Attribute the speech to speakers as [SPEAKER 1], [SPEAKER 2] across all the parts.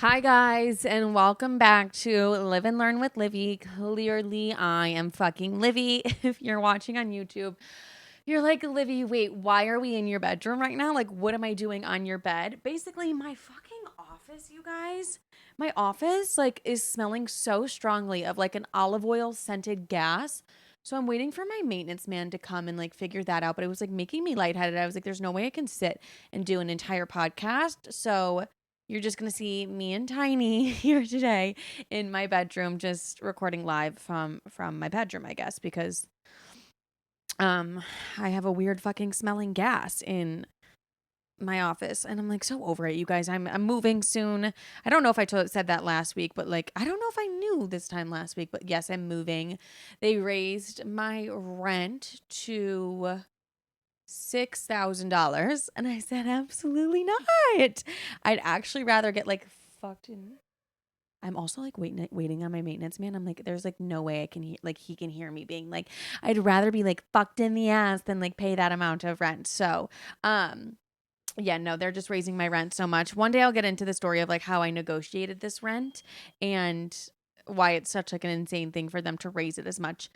[SPEAKER 1] Hi, guys, and welcome back to Live and Learn with Livy. Clearly, I am fucking Livy. If you're watching on YouTube, you're like, Livy, wait, why are we in your bedroom right now? Like, what am I doing on your bed? Basically, my fucking office, you guys, my office, like, is smelling so strongly of like an olive oil scented gas. So I'm waiting for my maintenance man to come and like figure that out. But it was like making me lightheaded. I was like, there's no way I can sit and do an entire podcast. So you're just going to see me and Tiny here today in my bedroom, just recording live from my bedroom, I guess, because um I have a weird fucking smelling gas in my office, and I'm like so over it, you guys. I'm moving soon. I don't know if said that last week, but like I don't know if I knew this time last week, but yes, I'm moving. They raised my rent to $6,000, and I said absolutely not. I'd actually rather get like fucked in. I'm also like waiting on my maintenance man. I'm like, there's like no way I can hear, like he can hear me being like, I'd rather be like fucked in the ass than like pay that amount of rent. So, yeah, no, they're just raising my rent so much. One day I'll get into the story of like how I negotiated this rent and why it's such like an insane thing for them to raise it as much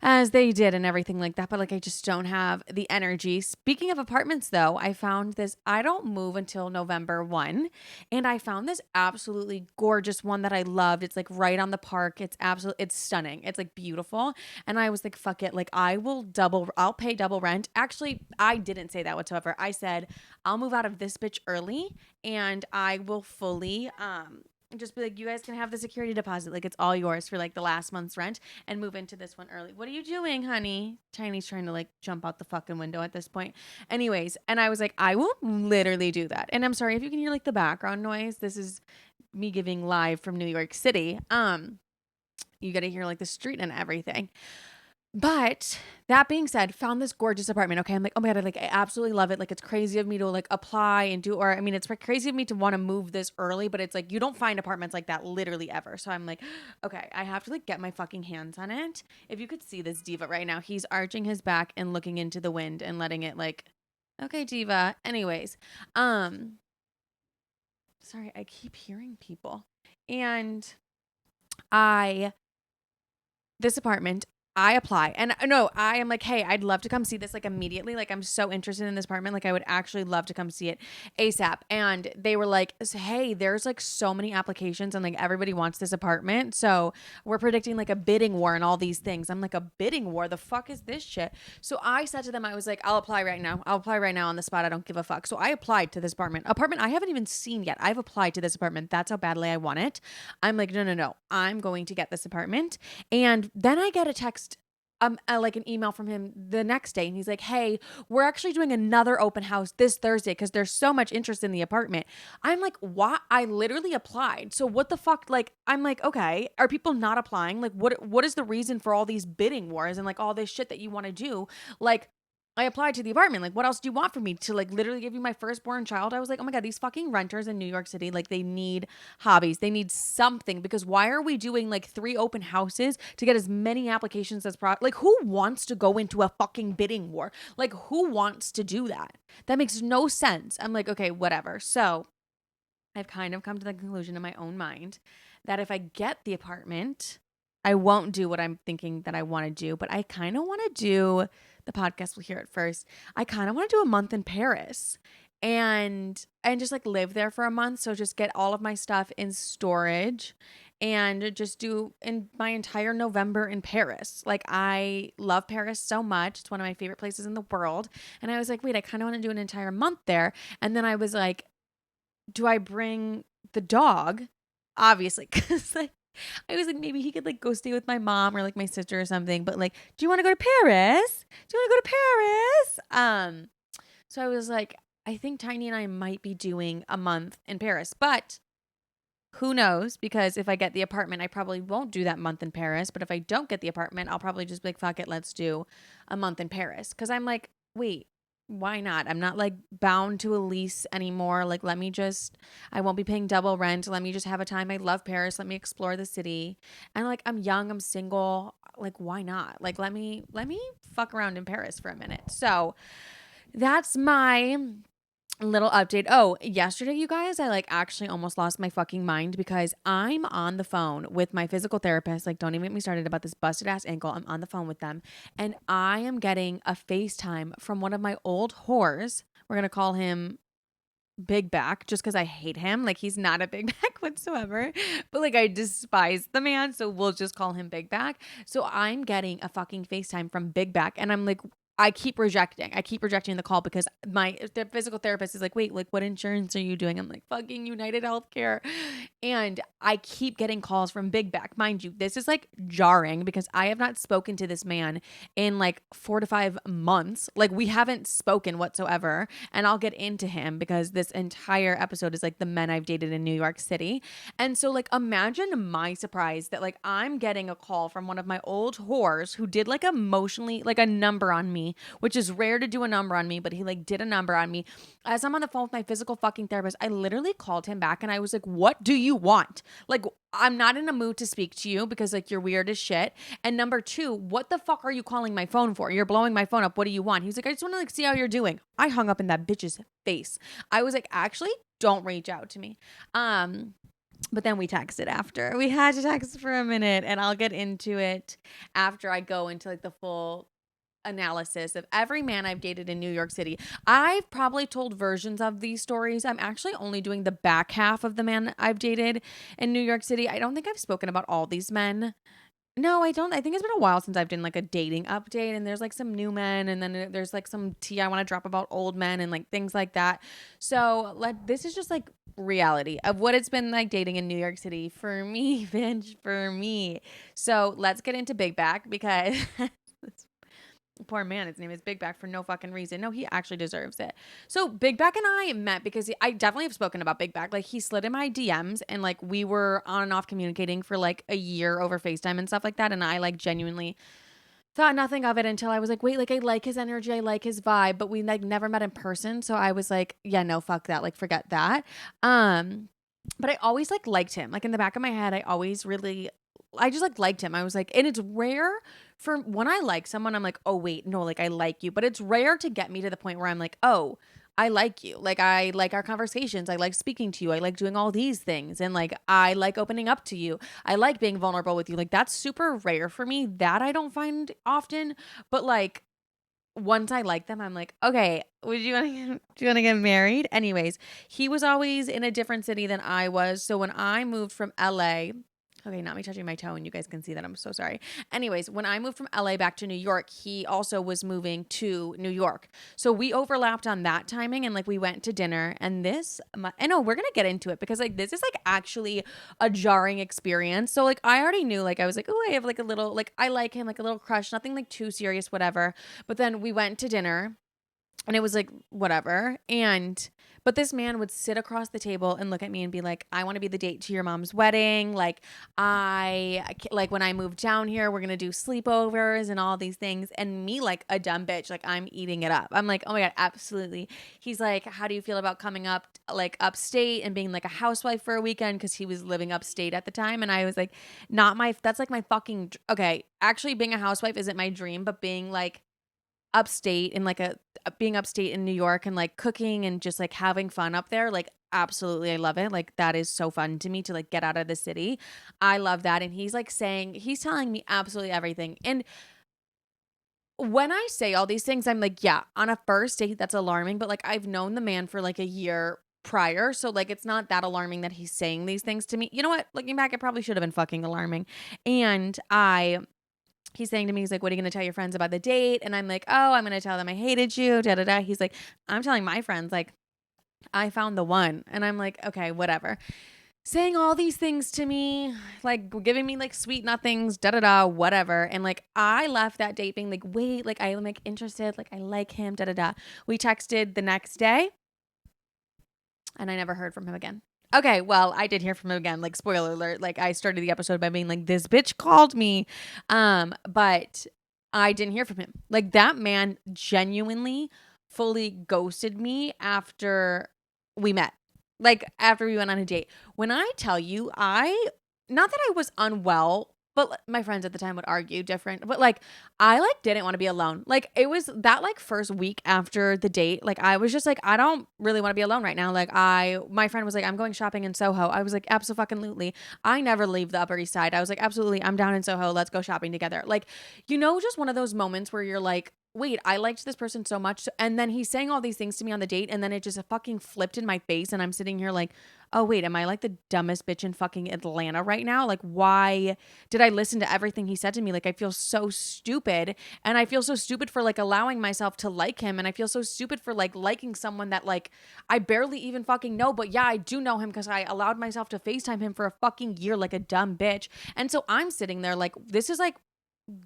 [SPEAKER 1] as they did and everything like that. But like I just don't have the energy. Speaking of apartments though, I found this. I don't move until November 1, and I found this absolutely gorgeous one that I loved. It's like right on the park. It's stunning. It's like beautiful. And I was like, fuck it. Like I'll pay double rent. Actually, I didn't say that whatsoever. I said I'll move out of this bitch early, and I will fully just be like, you guys can have the security deposit. Like it's all yours for like the last month's rent, and move into this one early. What are you doing, honey? Tiny's trying to like jump out the fucking window at this point. Anyways, and I was like, I will literally do that. And I'm sorry if you can hear like the background noise. This is me giving live from New York City. You got to hear like the street and everything. But that being said, found this gorgeous apartment. Okay. I'm like, oh my God, I absolutely love it. Like, it's crazy of me to like apply and do, or I mean, it's crazy of me to want to move this early, but it's like, you don't find apartments like that literally ever. So I'm like, okay, I have to like get my fucking hands on it. If you could see this diva right now, he's arching his back and looking into the wind and letting it like, okay, diva. Anyways, um, sorry, I keep hearing people. And I this apartment, I apply. And no, I am like, hey, I'd love to come see this like immediately. Like, I'm so interested in this apartment. Like, I would actually love to come see it ASAP. And they were like, hey, there's like so many applications and like everybody wants this apartment. So we're predicting like a bidding war and all these things. I'm like, a bidding war? The fuck is this shit? So I said to them, I was like, I'll apply right now. I'll apply right now on the spot. I don't give a fuck. So I applied to this apartment I haven't even seen yet. I've applied to this apartment. That's how badly I want it. I'm like, no, no, no. I'm going to get this apartment. And then I get a text, like an email from him the next day, and he's like, "Hey, we're actually doing another open house this Thursday because there's so much interest in the apartment." I'm like, "What?" I literally applied. So what the fuck? Like, I'm like, okay, are people not applying? Like, what is the reason for all these bidding wars and like all this shit that you want to do? Like, I applied to the apartment. Like, what else do you want from me? To like literally give you my firstborn child? I was like, oh my God, these fucking renters in New York City, like they need hobbies. They need something, because why are we doing like 3 open houses to get as many applications as like who wants to go into a fucking bidding war? Like who wants to do that? That makes no sense. I'm like, okay, whatever. So I've kind of come to the conclusion in my own mind that if I get the apartment, I won't do what I'm thinking that I want to do, but I kind of want to do the podcast. We'll hear it first. I kind of want to do a month in Paris and just like live there for a month. So just get all of my stuff in storage and just do in my entire November in Paris. Like I love Paris so much. It's one of my favorite places in the world. And I was like, wait, I kind of want to do an entire month there. And then I was like, do I bring the dog? Obviously, because like I was like, maybe he could like go stay with my mom or like my sister or something. But like, do you want to go to Paris? Do you want to go to Paris? So I was like, I think Tiny and I might be doing a month in Paris, but who knows? Because if I get the apartment, I probably won't do that month in Paris. But if I don't get the apartment, I'll probably just be like, fuck it, let's do a month in Paris. Because I'm like, wait, why not? I'm not like bound to a lease anymore. Like, I won't be paying double rent. Let me just have a time. I love Paris. Let me explore the city. And like, I'm young, I'm single. Like, why not? Like, let me fuck around in Paris for a minute. So that's my Little update. Oh, yesterday, you guys, I like actually almost lost my fucking mind because I'm on the phone with my physical therapist. Like, don't even get me started about this busted ass ankle. I'm on the phone with them and I am getting a FaceTime from one of my old whores. We're going to call him Big Back just because I hate him. Like, he's not a Big Back whatsoever, but like, I despise the man. So we'll just call him Big Back. So I'm getting a fucking FaceTime from Big Back and I'm like, I keep rejecting. I keep rejecting the call because the physical therapist is like, wait, like what insurance are you doing? I'm like, fucking United Healthcare. And I keep getting calls from Big Back. Mind you, this is like jarring because I have not spoken to this man in like 4 to 5 months. Like we haven't spoken whatsoever. And I'll get into him because this entire episode is like the men I've dated in New York City. And so like imagine my surprise that like I'm getting a call from one of my old whores who did like emotionally like a number on me, which is rare to do a number on me, but he like did a number on me. As I'm on the phone with my physical fucking therapist, I literally called him back and I was like, what do you want? Like, I'm not in a mood to speak to you because like you're weird as shit. And number two, what the fuck are you calling my phone for? You're blowing my phone up. What do you want? He's like, I just want to like see how you're doing. I hung up in that bitch's face. I was like, actually, don't reach out to me. But then we texted after. We had to text for a minute and I'll get into it after I go into like the full analysis of every man I've dated in New York City. I've probably told versions of these stories. I'm actually only doing the back half of the man I've dated in New York City. I don't think I've spoken about all these men. No, I don't. I think it's been a while since I've done like a dating update and there's like some new men and then there's like some tea I want to drop about old men and like things like that. So this is just like reality of what it's been like dating in New York City for me, Vince, for me. So let's get into Big Back because poor man, his name is Big Back for no fucking reason. No, he actually deserves it. So Big Back and I met because I definitely have spoken about Big Back. Like he slid in my DMs and like we were on and off communicating for like a year over FaceTime and stuff like that. And I like genuinely thought nothing of it until I was like, wait, like I like his energy, I like his vibe, but we like never met in person. So I was like, yeah, no, fuck that. Like forget that. But I always like liked him. Like in the back of my head, I just like liked him. I was like, and it's rare for when I like someone, I'm like, oh wait, no, like I like you. But it's rare to get me to the point where I'm like, oh, I like you. Like I like our conversations. I like speaking to you. I like doing all these things. And like I like opening up to you. I like being vulnerable with you. Like that's super rare for me. That I don't find often. But like once I like them, I'm like, okay, do you want to get married? Anyways, he was always in a different city than I was. So when I moved from LA, okay, not me touching my toe and you guys can see that. I'm so sorry. Anyways, when I moved from LA back to New York, he also was moving to New York. So we overlapped on that timing and like we went to dinner and we're going to get into it because like this is like actually a jarring experience. So like I already knew like I was like, oh, I have like a little, like I like him, like a little crush, nothing like too serious, whatever. But then we went to dinner and it was like, whatever. But this man would sit across the table and look at me and be like, I want to be the date to your mom's wedding. Like, like when I move down here, we're going to do sleepovers and all these things. And me, like a dumb bitch, like I'm eating it up. I'm like, oh my God, absolutely. He's like, how do you feel about coming up, like upstate and being like a housewife for a weekend? Cause he was living upstate at the time. And I was like, that's like my fucking, okay. Actually being a housewife isn't my dream, but being like, upstate and like being upstate in New York and like cooking and just like having fun up there, like absolutely I love it. Like that is so fun to me to like get out of the city. I love that. And he's telling me absolutely everything. And when I say all these things, I'm like, yeah, on a first date that's alarming, but like I've known the man for like a year prior, so like it's not that alarming that he's saying these things to me. You know what, looking back, it probably should have been fucking alarming. And he's saying to me, he's like, what are you going to tell your friends about the date? And I'm like, oh, I'm going to tell them I hated you, da da da. He's like, I'm telling my friends, like, I found the one. And I'm like, okay, whatever. Saying all these things to me, like giving me like sweet nothings, da da da, whatever. And like, I left that date being like, wait, like I'm like interested, like I like him, da da da. We texted the next day and I never heard from him again. Okay, well, I did hear from him again. Like, spoiler alert. Like, I started the episode by being like, this bitch called me. But I didn't hear from him. Like, that man genuinely fully ghosted me after we met. Like, after we went on a date. When I tell you, not that I was unwell, but my friends at the time would argue different. But like, I like didn't want to be alone. Like it was that like first week after the date, like I was just like, I don't really want to be alone right now. Like my friend was like, I'm going shopping in Soho. I was like, absolutely. I never leave the Upper East Side. I was like, absolutely, I'm down in Soho. Let's go shopping together. Like, just one of those moments where you're like, wait, I liked this person so much. And then he's saying all these things to me on the date. And then it just fucking flipped in my face. And I'm sitting here like, oh, wait, am I like the dumbest bitch in fucking Atlanta right now? Like, why did I listen to everything he said to me? Like, I feel so stupid. And I feel so stupid for like allowing myself to like him. And I feel so stupid for like liking someone that like I barely even fucking know. But yeah, I do know him because I allowed myself to FaceTime him for a fucking year like a dumb bitch. And so I'm sitting there like, this is like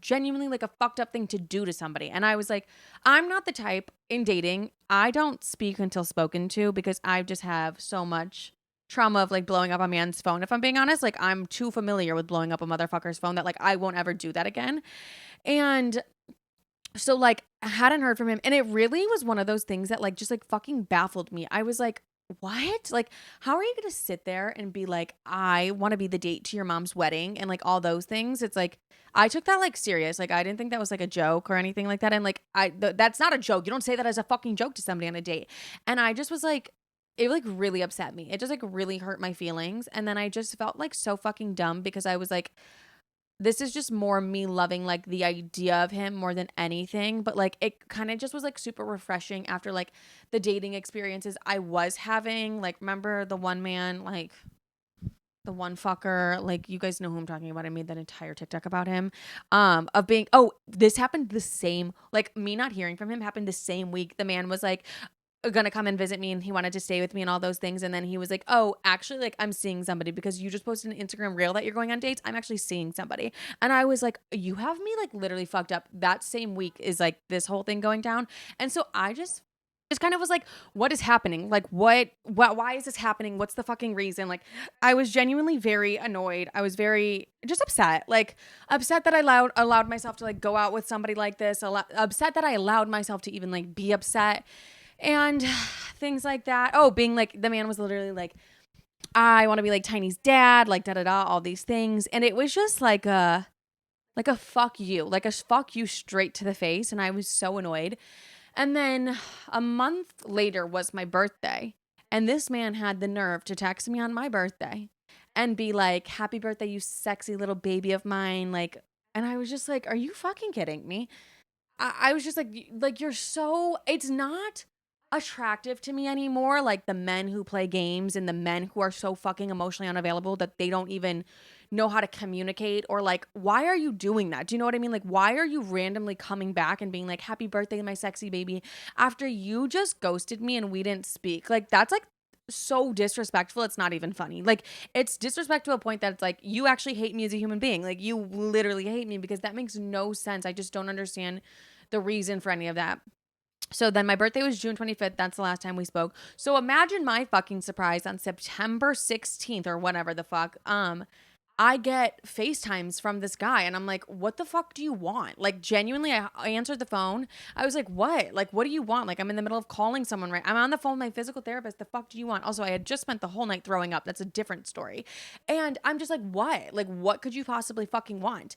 [SPEAKER 1] genuinely like a fucked up thing to do to somebody. And I was like, I'm not the type in dating. I don't speak until spoken to because I just have so much trauma of like blowing up a man's phone. If I'm being honest, like I'm too familiar with blowing up a motherfucker's phone that like I won't ever do that again. And so like I hadn't heard from him. And it really was one of those things that like just like fucking baffled me. I was like, what? Like, how are you going to sit there and be like, I want to be the date to your mom's wedding and like all those things? It's like, I took that like serious. Like, I didn't think that was like a joke or anything like that. And like, that's not a joke. You don't say that as a fucking joke to somebody on a date. And I just was like, it like really upset me. It just like really hurt my feelings. And then I just felt like so fucking dumb because I was like, this is just more me loving like the idea of him more than anything. But like it kind of just was like super refreshing after like the dating experiences I was having. Like, remember the one man, like the one fucker, like you guys know who I'm talking about. I made that entire TikTok about him. Of being, oh, this happened the same, like me not hearing from him happened the same week. The man was like, gonna come and visit me and he wanted to stay with me and all those things, and then he was like, oh, actually, like I'm seeing somebody because you just posted an Instagram reel that you're going on dates. I'm actually seeing somebody. And I was like, you have me like literally fucked up. That same week is like this whole thing going down. And so I just kind of was like, what is happening? Like what why is this happening? What's the fucking reason? Like I was genuinely very annoyed. I was very just upset. Like upset that I allowed myself to like go out with somebody like this. Upset that I allowed myself to even like be upset. And things like that. Oh, being like, the man was literally like, I want to be like Tiny's dad, like da da da, all these things. And it was just like a fuck you, like a fuck you straight to the face. And I was so annoyed. And then a month later was my birthday. And this man had the nerve to text me on my birthday and be like, happy birthday, you sexy little baby of mine. Like, and I was just like, are you fucking kidding me? I was just like, you're so, it's not attractive to me anymore. Like the men who play games and the men who are so fucking emotionally unavailable that they don't even know how to communicate, or like, why are you doing that? Do you know what I mean? Like, why are you randomly coming back and being like, happy birthday, my sexy baby, after you just ghosted me and we didn't speak? Like, that's like so disrespectful. It's not even funny. Like, it's disrespectful to a point that it's like, you actually hate me as a human being. Like, you literally hate me, because that makes no sense. I just don't understand the reason for any of that. So then my birthday was June 25th. That's the last time we spoke. So imagine my fucking surprise on September 16th or whatever the fuck. I get FaceTimes from this guy and I'm like, what the fuck do you want? Like, genuinely, I answered the phone. I was like, what? Like, what do you want? Like, I'm in the middle of calling someone, right? I'm on the phone with my physical therapist. The fuck do you want? Also, I had just spent the whole night throwing up. That's a different story. And I'm just like, what? Like, what could you possibly fucking want?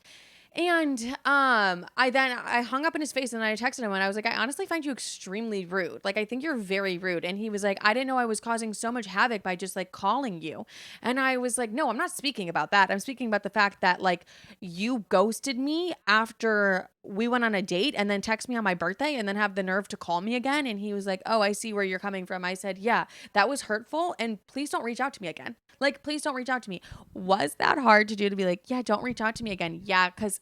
[SPEAKER 1] And I hung up in his face and I texted him and I was like, I honestly find you extremely rude. Like, I think you're very rude. And he was like, I didn't know I was causing so much havoc by just like calling you. And I was like, no, I'm not speaking about that. I'm speaking about the fact that like you ghosted me after we went on a date and then text me on my birthday and then have the nerve to call me again. And he was like, oh, I see where you're coming from. I said, yeah, that was hurtful. And please don't reach out to me again. Like, please don't reach out to me. Was that hard to do, to be like, yeah, don't reach out to me again? Yeah, because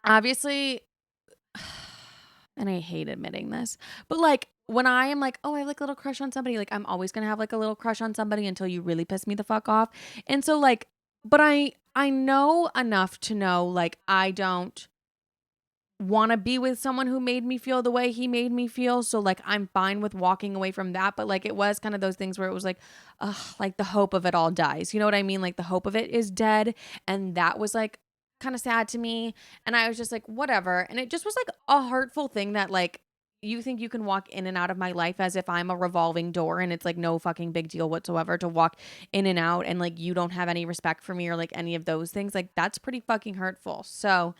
[SPEAKER 1] obviously, and I hate admitting this, but like when I am like, oh, I have like a little crush on somebody, like I'm always going to have like a little crush on somebody until you really piss me the fuck off. And so like, but I know enough to know like I don't want to be with someone who made me feel the way he made me feel. So like I'm fine with walking away from that. But like it was kind of those things where it was like, ugh, like the hope of it all dies. You know what I mean? Like the hope of it is dead. And that was like kind of sad to me. And I was just like, whatever. And it just was like a hurtful thing that like, you think you can walk in and out of my life as if I'm a revolving door and it's like no fucking big deal whatsoever to walk in and out, and like you don't have any respect for me or like any of those things. Like that's pretty fucking hurtful. So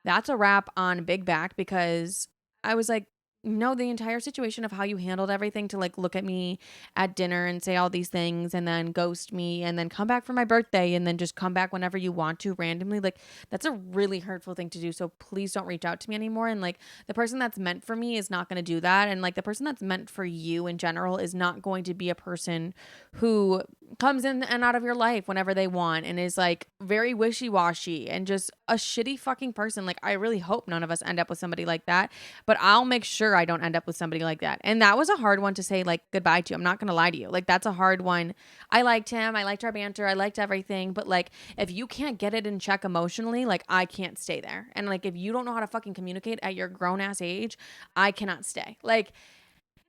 [SPEAKER 1] that's a wrap on Big Back, because I was like, no, the entire situation of how you handled everything to like look at me at dinner and say all these things and then ghost me and then come back for my birthday and then just come back whenever you want to randomly, like that's a really hurtful thing to do. So please don't reach out to me anymore. And like the person that's meant for me is not going to do that. And like the person that's meant for you in general is not going to be a person who comes in and out of your life whenever they want and is like very wishy-washy and just a shitty fucking person. Like I really hope none of us end up with somebody like that, but I'll make sure I don't end up with somebody like that. And that was a hard one to say like goodbye to. I'm not gonna lie to you, like that's a hard one. I liked him, I liked our banter, I liked everything, but like if you can't get it in check emotionally, like I can't stay there. And like if you don't know how to fucking communicate at your grown ass age, I cannot stay. Like,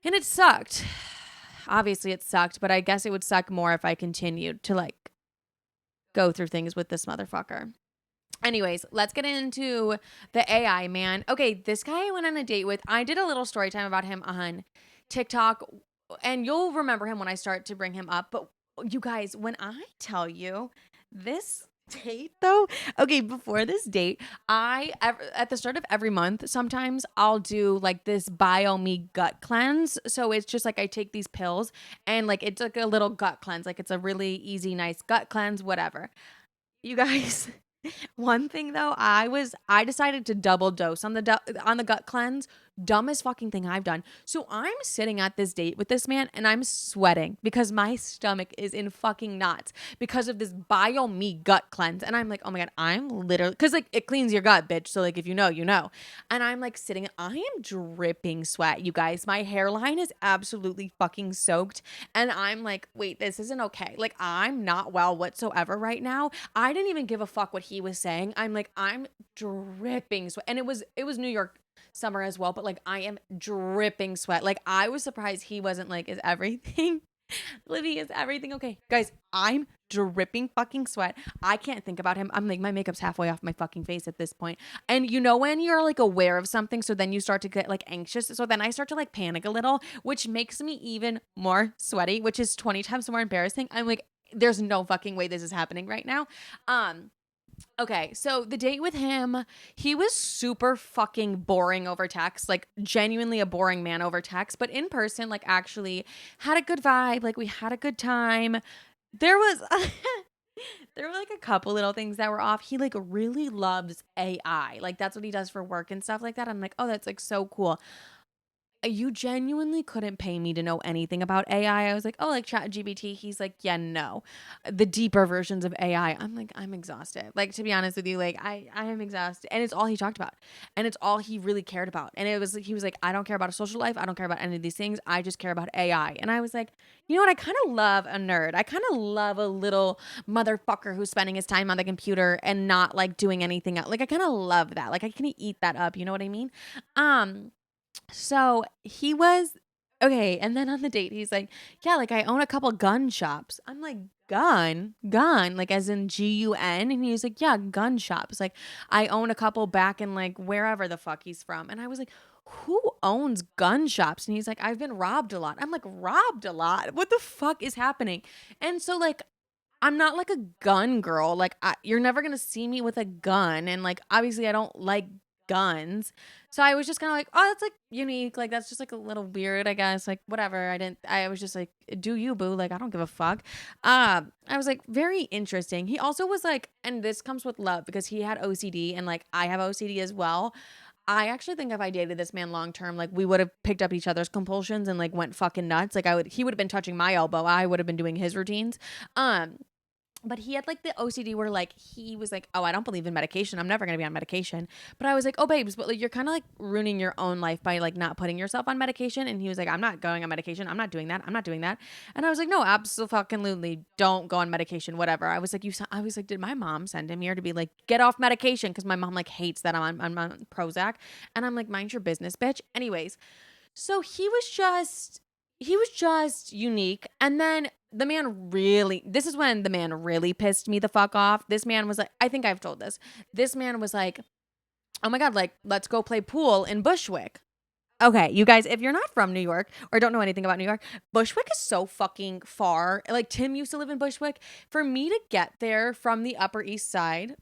[SPEAKER 1] and it sucked. Obviously it sucked, but I guess it would suck more if I continued to like go through things with this motherfucker. Anyways, let's get into the AI man. Okay, this guy I went on a date with. I did a little story time about him on TikTok, and you'll remember him when I start to bring him up. But you guys, when I tell you this date though, okay, before this date, at the start of every month, sometimes I'll do like this bio me gut cleanse. So it's just like I take these pills and like it's like a little gut cleanse. Like it's a really easy, nice gut cleanse, whatever. You guys, one thing though, I decided to double dose on the gut cleanse. Dumbest fucking thing I've done. So I'm sitting at this date with this man and I'm sweating because my stomach is in fucking knots because of this bio me gut cleanse. And I'm like, oh my God, I'm literally, cause like it cleans your gut, bitch. So like if you know, you know. And I'm like sitting, I am dripping sweat, you guys. My hairline is absolutely fucking soaked. And I'm like, wait, this isn't okay. Like I'm not well whatsoever right now. I didn't even give a fuck what he was saying. I'm like, I'm dripping sweat. And it was New York summer as well, but like I am dripping sweat. Like I was surprised he wasn't like, is everything Livy, is everything okay? Guys, I'm dripping fucking sweat. I can't think about him. I'm like, my makeup's halfway off my fucking face at this point. And you know when you're like aware of something, so then you start to get like anxious. So then I start to like panic a little, which makes me even more sweaty, which is 20 times more embarrassing. I'm like, there's no fucking way this is happening right now. Okay, so the date with him, he was super fucking boring over text, like genuinely a boring man over text, but in person, like actually had a good vibe, like we had a good time. There was there were like a couple little things that were off. He like really loves AI. Like that's what he does for work and stuff like that. I'm like, "Oh, that's like so cool." You genuinely couldn't pay me to know anything about AI. I was like, oh, like ChatGPT. He's like, yeah, no. The deeper versions of AI. I'm like, I'm exhausted. Like, to be honest with you, like, I am exhausted. And it's all he talked about. And it's all he really cared about. And he was like, I don't care about a social life. I don't care about any of these things. I just care about AI. And I was like, you know what? I kind of love a nerd. I kind of love a little motherfucker who's spending his time on the computer and not like doing anything else. Like, I kind of love that. Like, I can eat that up. You know what I mean? So he was okay. And then on the date, he's like, yeah, like I own a couple gun shops. I'm like, gun, like as in GUN. And he was like, yeah, gun shops. Like I own a couple back in like wherever the fuck he's from. And I was like, who owns gun shops? And he's like, I've been robbed a lot. I'm like, robbed a lot? What the fuck is happening? And so like, I'm not like a gun girl. Like you're never going to see me with a gun. And like, obviously I don't like guns. So I was just kind of like, oh, that's like unique. Like, that's just like a little weird, I guess. Like, whatever. I was just like, do you, boo? Like, I don't give a fuck. I was like, very interesting. He also was like, and this comes with love because he had OCD and like I have OCD as well. I actually think if I dated this man long term, like we would have picked up each other's compulsions and like went fucking nuts. Like he would have been touching my elbow. I would have been doing his routines. But he had like the OCD where like he was like, oh, I don't believe in medication. I'm never going to be on medication. But I was like, oh, babes, but like you're kind of like ruining your own life by like not putting yourself on medication. And he was like, I'm not going on medication. I'm not doing that. I'm not doing that. And I was like, no, absolutely don't go on medication, whatever. I was like, did my mom send him here to be like, get off medication? Because my mom like hates that I'm on Prozac. And I'm like, mind your business, bitch. Anyways, so he was just unique. And then this is when the man really pissed me the fuck off. This man was like, I think I've told this. This man was like, oh my God, like, let's go play pool in Bushwick. Okay, you guys, if you're not from New York or don't know anything about New York, Bushwick is so fucking far. Like Tim used to live in Bushwick. For me to get there from the Upper East Side,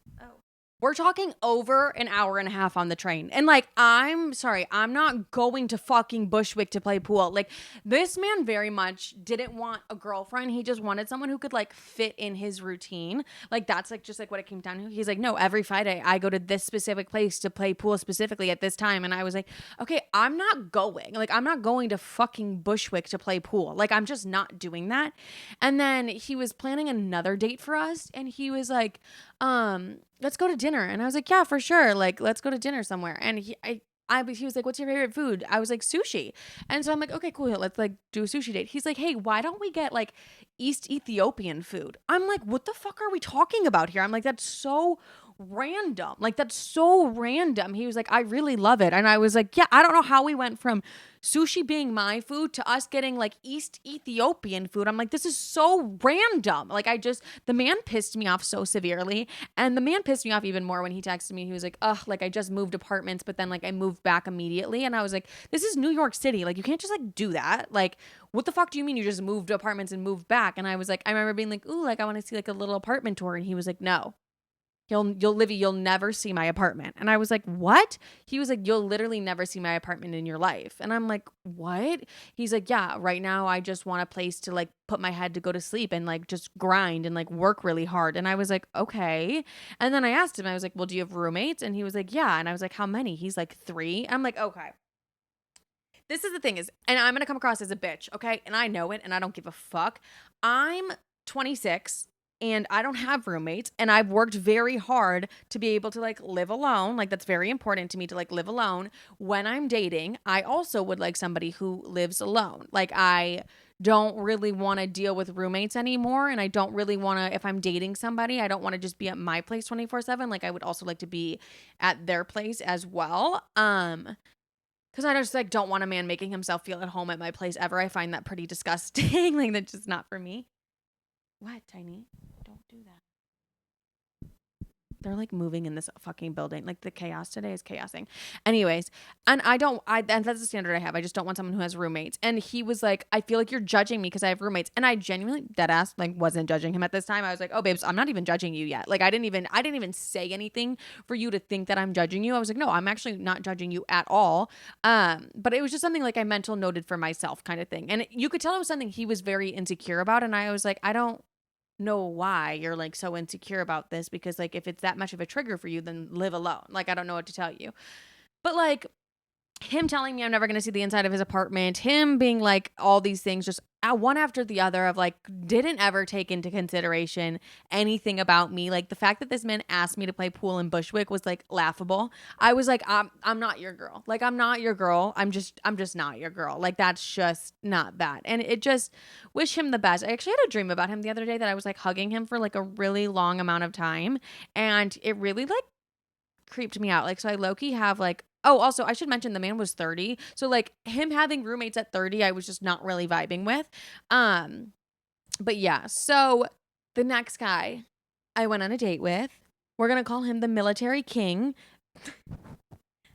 [SPEAKER 1] we're talking over an hour and a half on the train. And like, I'm sorry, I'm not going to fucking Bushwick to play pool. Like, this man very much didn't want a girlfriend. He just wanted someone who could like fit in his routine. Like, that's like just like what it came down to. He's like, no, every Friday I go to this specific place to play pool specifically at this time. And I was like, okay, I'm not going. Like, I'm not going to fucking Bushwick to play pool. Like, I'm just not doing that. And then he was planning another date for us. And he was like, let's go to dinner. And I was like, yeah, for sure. Like, let's go to dinner somewhere. And he was like, what's your favorite food? I was like, sushi. And so I'm like, okay, cool. Let's like do a sushi date. He's like, hey, why don't we get like East Ethiopian food? I'm like, what the fuck are we talking about here? I'm like, that's so random. Like, that's so random. He was like, I really love it. And I was like, yeah, I don't know how we went from sushi being my food to us getting like East Ethiopian food. I'm like, this is so random. Like, the man pissed me off so severely. And the man pissed me off even more when he texted me. He was like, ugh, like I just moved apartments, but then like I moved back immediately. And I was like, this is New York City. Like, you can't just like do that. Like, what the fuck do you mean you just moved apartments and moved back? And I was like, I remember being like, ooh, like I want to see like a little apartment tour. And he was like, no. Livy, you'll never see my apartment. And I was like, what? He was like, you'll literally never see my apartment in your life. And I'm like, what? He's like, yeah, right now I just want a place to like put my head to go to sleep and like just grind and like work really hard. And I was like, okay. And then I asked him, I was like, well, do you have roommates? And he was like, yeah. And I was like, how many? He's like, 3. I'm like, okay. This is the thing is, and I'm going to come across as a bitch, okay? And I know it and I don't give a fuck. I'm 26 and I don't have roommates and I've worked very hard to be able to like live alone. Like, that's very important to me to like live alone. When I'm dating, I also would like somebody who lives alone. Like, I don't really want to deal with roommates anymore. And I don't really want to, if I'm dating somebody, I don't want to just be at my place 24/7. Like, I would also like to be at their place as well. Because I just like don't want a man making himself feel at home at my place ever. I find that pretty disgusting. Like, that's just not for me. What, Tiny? Don't do that. They're like moving in this fucking building. Like, the chaos today is chaosing. Anyways, and and that's the standard I have. I just don't want someone who has roommates. And he was like, I feel like you're judging me because I have roommates. And I genuinely, dead ass, like wasn't judging him at this time. I was like, oh babes, I'm not even judging you yet. Like, I didn't even say anything for you to think that I'm judging you. I was like, no, I'm actually not judging you at all. But it was just something like I mental noted for myself kind of thing. And you could tell it was something he was very insecure about. And I was like, I don't know why you're like so insecure about this, because like if it's that much of a trigger for you, then live alone. Like, I don't know what to tell you. But like, him telling me I'm never going to see the inside of his apartment, him being like all these things just one after the other of like, didn't ever take into consideration anything about me. Like, the fact that this man asked me to play pool in Bushwick was like laughable. I was like, I'm not your girl. Like, I'm not your girl. I'm just not your girl. Like, that's just not that. And it just, wish him the best. I actually had a dream about him the other day that I was like hugging him for like a really long amount of time. And it really like creeped me out. Like, so I low-key have like, oh, also I should mention the man was 30. So like, him having roommates at 30, I was just not really vibing with. But yeah, so the next guy I went on a date with, we're going to call him the military king.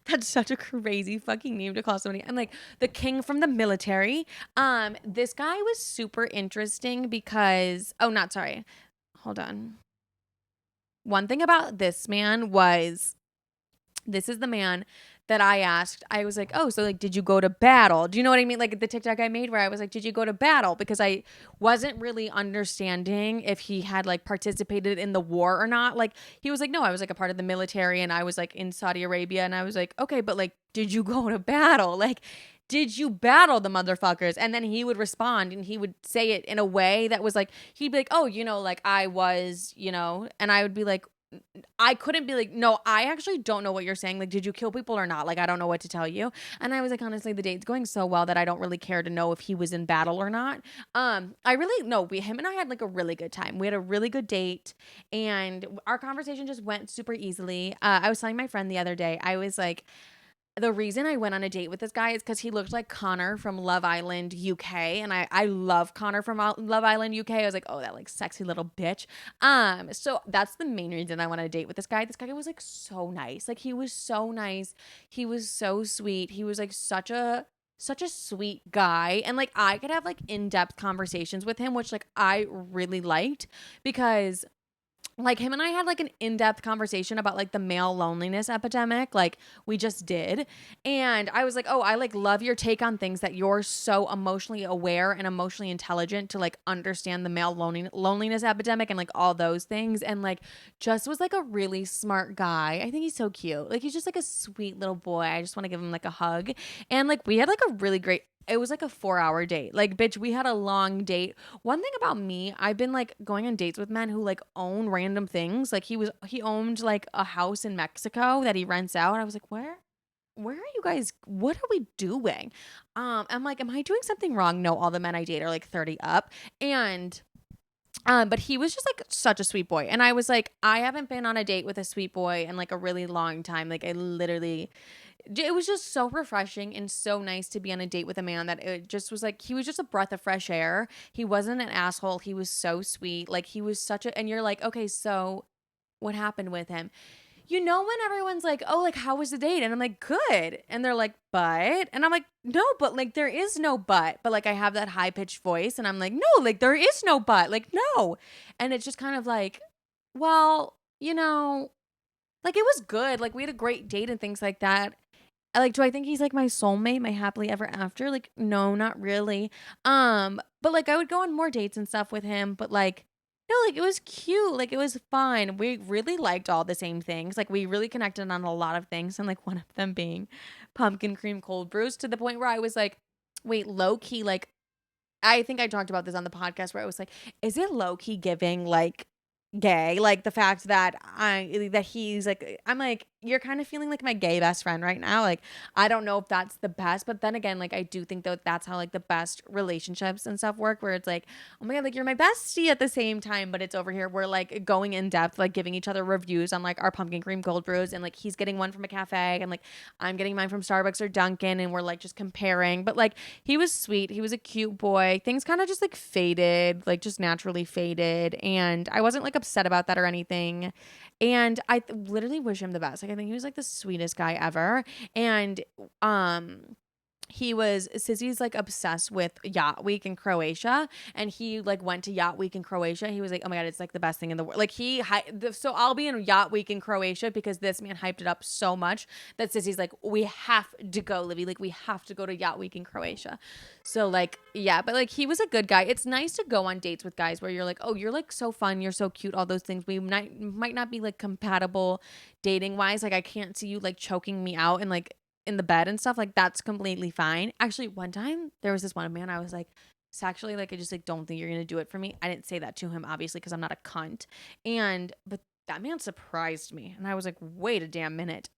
[SPEAKER 1] That's such a crazy fucking name to call somebody. I'm like, the king from the military. This guy was super interesting because, hold on. One thing about this man was, this is the man that I asked. I was like, oh, so like, did you go to battle? Do you know what I mean? Like the TikTok I made where I was like, did you go to battle? Because I wasn't really understanding if he had like participated in the war or not. Like, he was like, no, I was like a part of the military and I was like in Saudi Arabia. And I was like, okay, but like, did you go to battle? Like, did you battle the motherfuckers? And then he would respond and he would say it in a way that was like, he'd be like, oh, you know, like I was, you know, and I would be like, I couldn't be like, no, I actually don't know what you're saying. Like, did you kill people or not? Like, I don't know what to tell you. And I was like, honestly, the date's going so well that I don't really care to know if he was in battle or not. I really, no, him and I had like a really good time. We had a really good date and our conversation just went super easily. I was telling my friend the other day, I was like, the reason I went on a date with this guy is because he looked like Connor from Love Island UK, and I love Connor from Love Island UK. I was like, oh, that like sexy little bitch. So that's the main reason I went on a date with this guy. This guy was like so nice. Like he was so nice. He was so sweet. He was like such a sweet guy, and like I could have like in-depth conversations with him, which like I really liked because like him and I had like an in-depth conversation about like the male loneliness epidemic, like we just did. And I was like, oh, I like love your take on things, that you're so emotionally aware and emotionally intelligent to like understand the male loneliness epidemic and like all those things. And like just was like a really smart guy. I think he's so cute. Like he's just like a sweet little boy. I just want to give him like a hug. And like we had like a really great, it was like a 4-hour date. Like, bitch, we had a long date. One thing about me, I've been like going on dates with men who like own random things. Like he owned like a house in Mexico that he rents out. I was like, where are you guys? What are we doing? I'm like, am I doing something wrong? No, all the men I date are like 30 up. And but he was just like such a sweet boy. And I was like, I haven't been on a date with a sweet boy in like a really long time. Like I literally, it was just so refreshing and so nice to be on a date with a man that it just was like, he was just a breath of fresh air. He wasn't an asshole. He was so sweet. Like he was such a, and you're like, okay, so what happened with him? You know, when everyone's like, oh, like, how was the date? And I'm like, good. And they're like, but, and I'm like, no, but like, there is no but. But like, I have that high pitched voice and I'm like, no, like, there is no but. Like, no. And it's just kind of like, well, you know, like, it was good. Like, we had a great date and things like that. Like, do I think he's like my soulmate, my happily ever after? Like, no, not really. But like I would go on more dates and stuff with him, but like no, like it was cute, like it was fun. We really liked all the same things. Like we really connected on a lot of things, and like one of them being pumpkin cream cold brews, to the point where I was like, wait, low key, like I think I talked about this on the podcast where I was like, is it low key giving like gay? Like the fact that he's like, I'm like, you're kind of feeling like my gay best friend right now. Like I don't know if that's the best, but then again, like I do think that that's how like the best relationships and stuff work, where it's like, oh my god, like you're my bestie at the same time, but it's over here we're like going in depth, like giving each other reviews on like our pumpkin cream cold brews, and like he's getting one from a cafe and like I'm getting mine from Starbucks or Dunkin', and we're like just comparing. But like he was sweet, he was a cute boy. Things kind of just like faded, like just naturally faded, and I wasn't like upset about that or anything. And I literally wish him the best. Like I think he was like the sweetest guy ever. And Sissy's like obsessed with Yacht Week in Croatia, and he like went to Yacht Week in Croatia. He was like, oh my god, it's like the best thing in the world. Like so I'll be in Yacht Week in Croatia because this man hyped it up so much that Sissy's like, we have to go, Livy. Like we have to go to Yacht Week in Croatia. So like, yeah, but like he was a good guy. It's nice to go on dates with guys where you're like, oh, you're like so fun, you're so cute, all those things. We might not be like compatible dating wise. Like I can't see you like choking me out and like in the bed and stuff. Like that's completely fine. Actually, one time there was this one man, I was like, sexually, like I just like don't think you're gonna do it for me. I didn't say that to him obviously because I'm not a cunt. But that man surprised me, and I was like, wait a damn minute.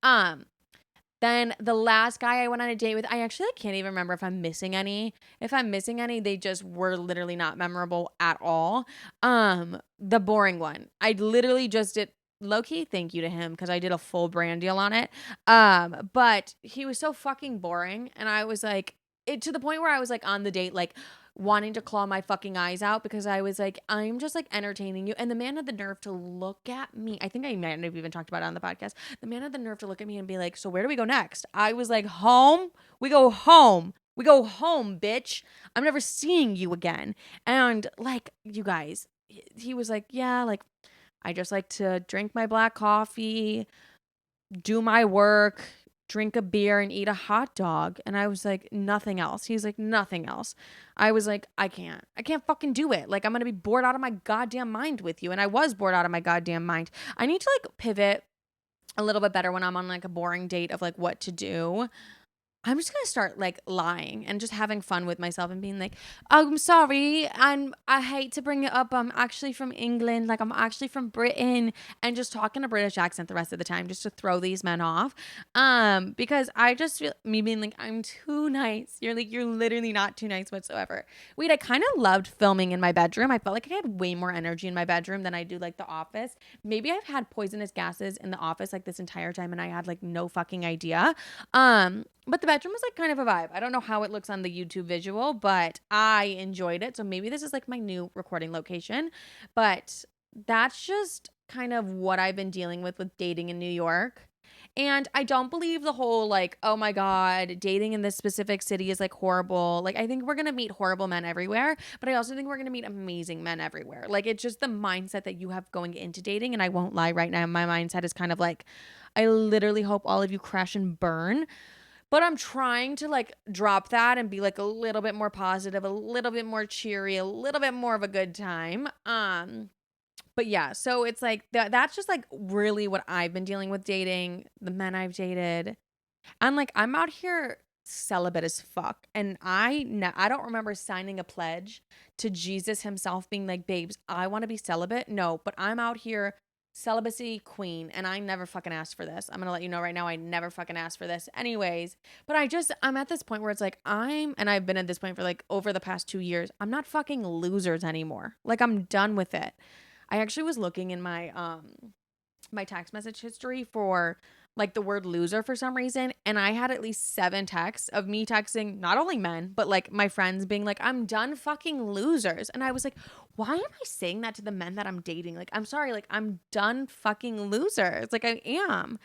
[SPEAKER 1] Then the last guy I went on a date with, I actually like, can't even remember if I'm missing any. If I'm missing any, they just were literally not memorable at all. The boring one, I literally just did low key thank you to him because I did a full brand deal on it. But he was so fucking boring, and I was like, it to the point where I was like on the date, like wanting to claw my fucking eyes out because I was like, I'm just like entertaining you. And the man had the nerve to look at me. I think I might have even talked about it on the podcast. The man had the nerve to look at me and be like, so where do we go next? I was like, home? We go home. We go home, bitch. I'm never seeing you again. And like, you guys, he was like, yeah, like, I just like to drink my black coffee, do my work, drink a beer, and eat a hot dog. And I was like, nothing else. He's like, nothing else. I was like, I can't fucking do it. Like, I'm going to be bored out of my goddamn mind with you. And I was bored out of my goddamn mind. I need to like pivot a little bit better when I'm on like a boring date of like what to do. I'm just gonna start like lying and just having fun with myself and being like, I'm sorry, I hate to bring it up. I'm actually from England, like I'm actually from Britain, and just talking a British accent the rest of the time just to throw these men off. Because I just feel me being like, I'm too nice. You're like, you're literally not too nice whatsoever. Wait, I kind of loved filming in my bedroom. I felt like I had way more energy in my bedroom than I do like the office. Maybe I've had poisonous gases in the office like this entire time and I had like no fucking idea. But the bedroom was like kind of a vibe. I don't know how it looks on the YouTube visual, but I enjoyed it. So maybe this is like my new recording location. But that's just kind of what I've been dealing with dating in New York. And I don't believe the whole like, oh my God, dating in this specific city is like horrible. Like, I think we're going to meet horrible men everywhere, but I also think we're going to meet amazing men everywhere. Like, it's just the mindset that you have going into dating. And I won't lie right now, my mindset is kind of like, I literally hope all of you crash and burn. But I'm trying to like drop that and be like a little bit more positive, a little bit more cheery, a little bit more of a good time. But yeah, so it's like that's just like really what I've been dealing with dating, the men I've dated. And like I'm out here celibate as fuck. And I don't remember signing a pledge to Jesus himself being like, babes, I want to be celibate. No, but I'm out here celibacy queen and I never fucking asked for this. I'm going to let you know right now I never fucking asked for this. Anyways, but I'm at this point where it's like and I've been at this point for like over the past 2 years. I'm not fucking losers anymore. Like I'm done with it. I actually was looking in my text message history for like the word loser for some reason. And I had at least 7 texts of me texting not only men, but like my friends being like, I'm done fucking losers. And I was like, why am I saying that to the men that I'm dating? Like, I'm sorry, like I'm done fucking losers. Like I am.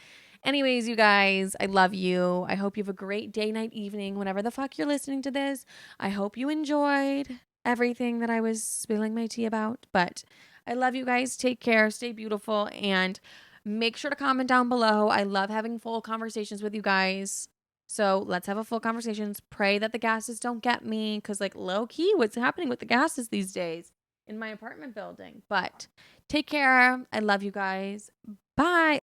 [SPEAKER 1] Anyways, you guys, I love you. I hope you have a great day, night, evening, whenever the fuck you're listening to this. I hope you enjoyed everything that I was spilling my tea about. But I love you guys. Take care. Stay beautiful. And make sure to comment down below. I love having full conversations with you guys. So let's have a full conversations. Pray that the gases don't get me. Because like low key, what's happening with the gases these days in my apartment building? But take care. I love you guys. Bye.